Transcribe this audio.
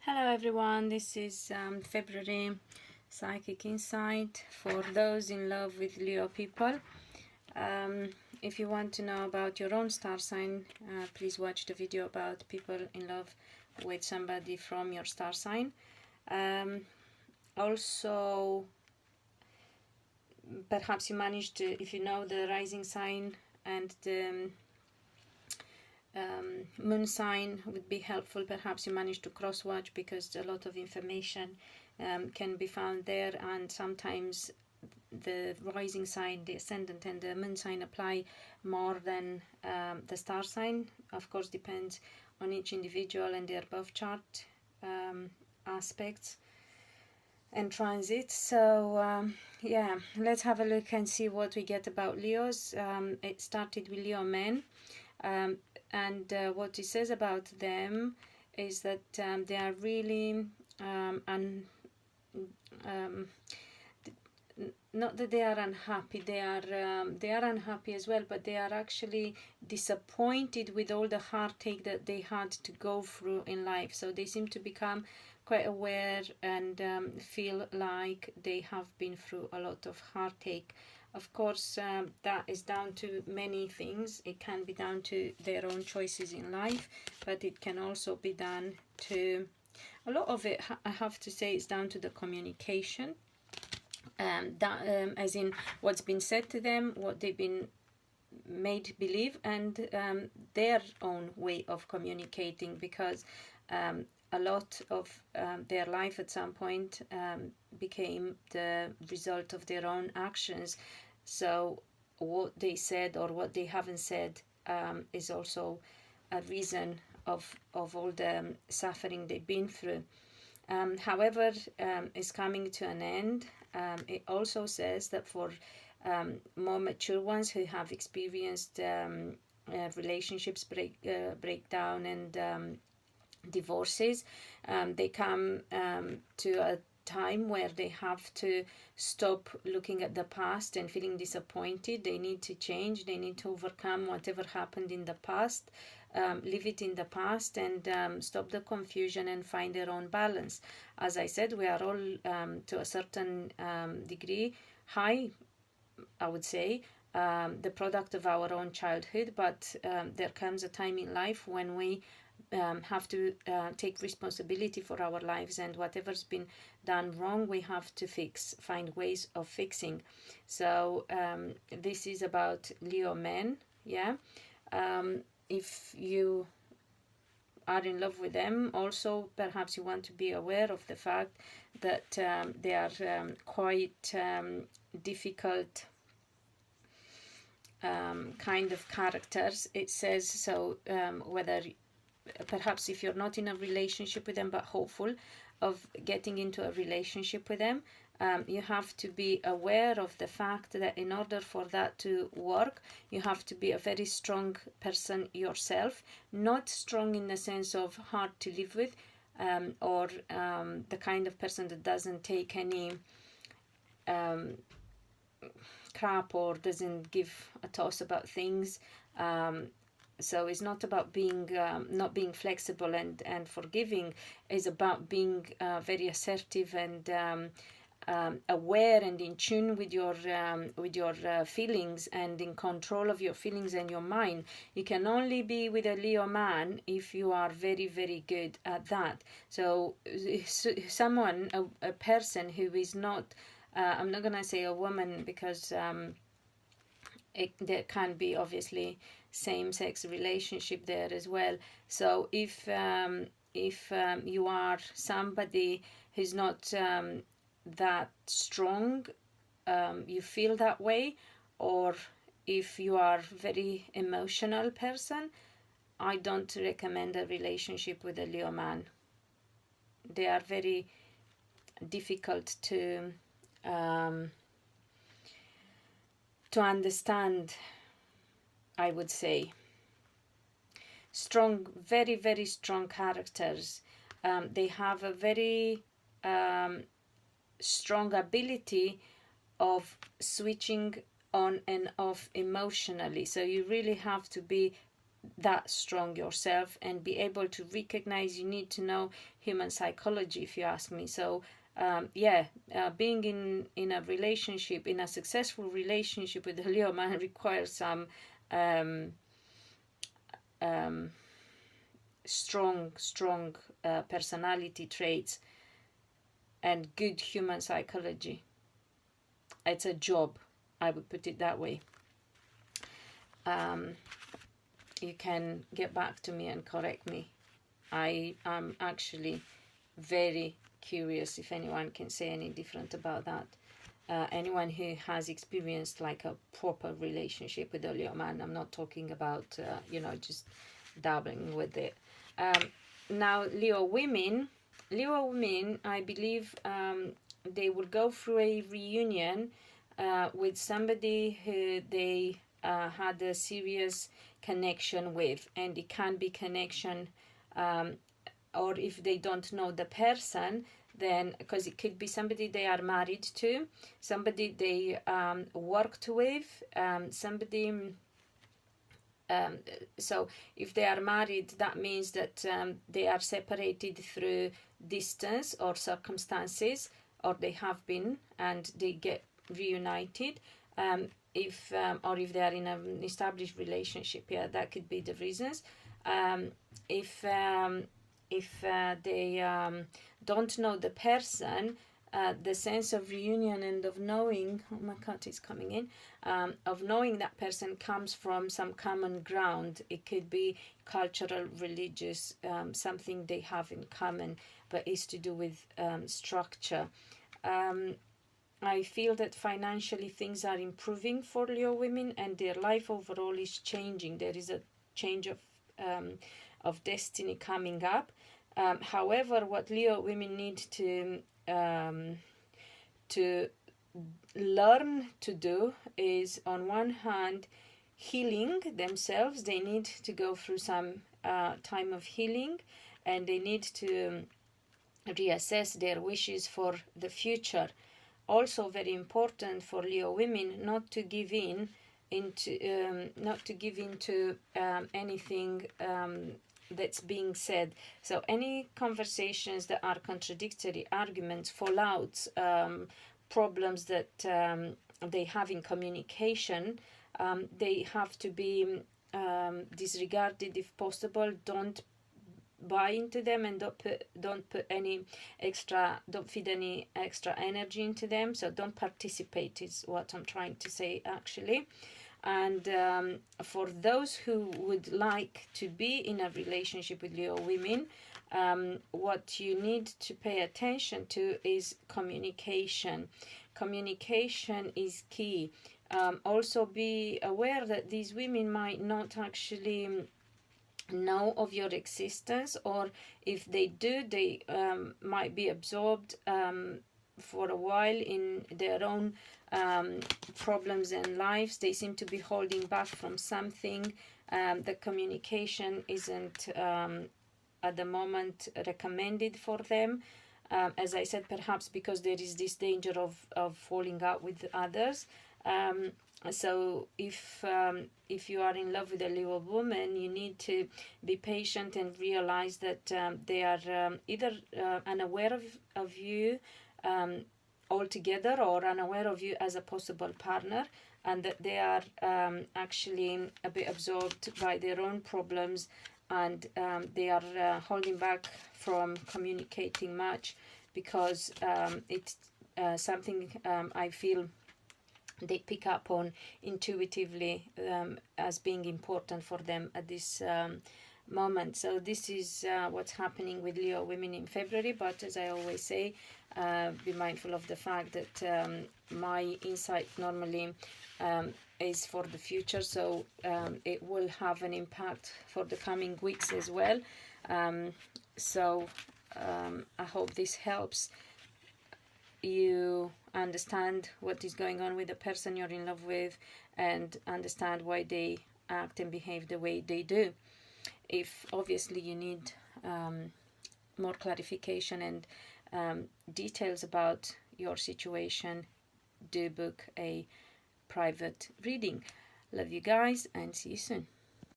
Hello everyone, this is February Psychic Insight for those in love with Leo people. If you want to know about your own star sign, please watch the video about people in love with somebody from your star sign. Also, perhaps you managed to, if you know the rising sign and the moon sign would be helpful. Perhaps you manage to cross watch because a lot of information can be found there, and sometimes the rising sign, the ascendant and the moon sign apply more than the star sign. Of course, depends on each individual and their birth chart aspects and transit. So yeah, let's have a look and see what we get about Leos. It started with Leo men. And what it says about them is that they are really not that they are unhappy, they are unhappy as well, but they are actually disappointed with all the heartache that they had to go through in life. So they seem to become quite aware and feel like they have been through a lot of heartache. Of course, that is down to many things. It can be down to their own choices in life, but it can also be down to, a lot of it, I have to say, is down to the communication. As in what's been said to them, what they've been made believe, and their own way of communicating, because a lot of their life at some point became the result of their own actions. So what they said or what they haven't said is also a reason of all the suffering they've been through. However, it's coming to an end. It also says that for more mature ones who have experienced relationships breakdown and divorces, they come to a time where they have to stop looking at the past and feeling disappointed. They need to change. They need to overcome whatever happened in the past, leave it in the past, and stop the confusion and find their own balance. As I said, we are all to a certain degree high, I would say, the product of our own childhood, but there comes a time in life when we have to take responsibility for our lives, and whatever's been done wrong, we have to find ways of fixing. So this is about Leo men. Yeah. If you are in love with them, also perhaps you want to be aware of the fact that they are quite difficult kind of characters. It says so, whether perhaps if you're not in a relationship with them but hopeful of getting into a relationship with them, you have to be aware of the fact that in order for that to work, you have to be a very strong person yourself. Not strong in the sense of hard to live with, or the kind of person that doesn't take any crap or doesn't give a toss about things. So it's not about being not being flexible and forgiving. It's about being very assertive and aware and in tune with your feelings and in control of your feelings and your mind. You can only be with a Leo man if you are very, very good at that. So someone, a person who is not, I'm not gonna say a woman, because there can be obviously same-sex relationship there as well. So if you are somebody who's not that strong, you feel that way, or if you are very emotional person, I don't recommend a relationship with a Leo man. They are very difficult to understand, I would say. Strong, very, very strong characters. They have a very strong ability of switching on and off emotionally. So you really have to be that strong yourself and be able to recognize. You need to know human psychology, if you ask me. So being in a relationship, in a successful relationship with a Leo man, requires some strong personality traits and good human psychology. It's a job, I would put it that way. You can get back to me and correct me. I am actually very curious if anyone can say any different about that. Anyone who has experienced like a proper relationship with a Leo man. I'm not talking about just dabbling with it. Now Leo women, I believe they will go through a reunion with somebody who they had a serious connection with, and it can be connection, or if they don't know the person, then because it could be somebody they are married to, somebody they worked with, somebody. So if they are married, that means that they are separated through distance or circumstances, or they have been and they get reunited. If they are in an established relationship, that could be the reasons. If they don't know the person, the sense of reunion and of knowing, my cat is coming in, of knowing that person comes from some common ground. It could be cultural, religious, something they have in common, but it's to do with structure. I feel that financially things are improving for Leo women, and their life overall is changing. There is a change of destiny coming up. However, what Leo women need to learn to do is, on one hand, healing themselves. They need to go through some time of healing, and they need to reassess their wishes for the future. Also very important for Leo women not to give in to anything that's being said. So any conversations that are contradictory, arguments, fallouts, problems that they have in communication, they have to be disregarded if possible. Don't buy into them, and don't feed any extra energy into them. So don't participate is what I'm trying to say, actually. And for those who would like to be in a relationship with Leo women, what you need to pay attention to is communication. Communication is key. Also be aware that these women might not actually know of your existence, or if they do, they might be absorbed for a while in their own problems and lives. They seem to be holding back from something. The communication isn't at the moment recommended for them, as I said, perhaps because there is this danger of falling out with others. So if you are in love with a Leo woman, you need to be patient and realize that they are either unaware of you altogether, or unaware of you as a possible partner, and that they are actually a bit absorbed by their own problems, and they are holding back from communicating much because it's something I feel they pick up on intuitively as being important for them at this moment. So this is what's happening with Leo women in February. But as I always say, be mindful of the fact that my insight normally is for the future, so it will have an impact for the coming weeks as well. So I hope this helps you understand what is going on with the person you're in love with, and understand why they act and behave the way they do. If obviously you need more clarification and details about your situation, do book a private reading. Love you guys, and see you soon.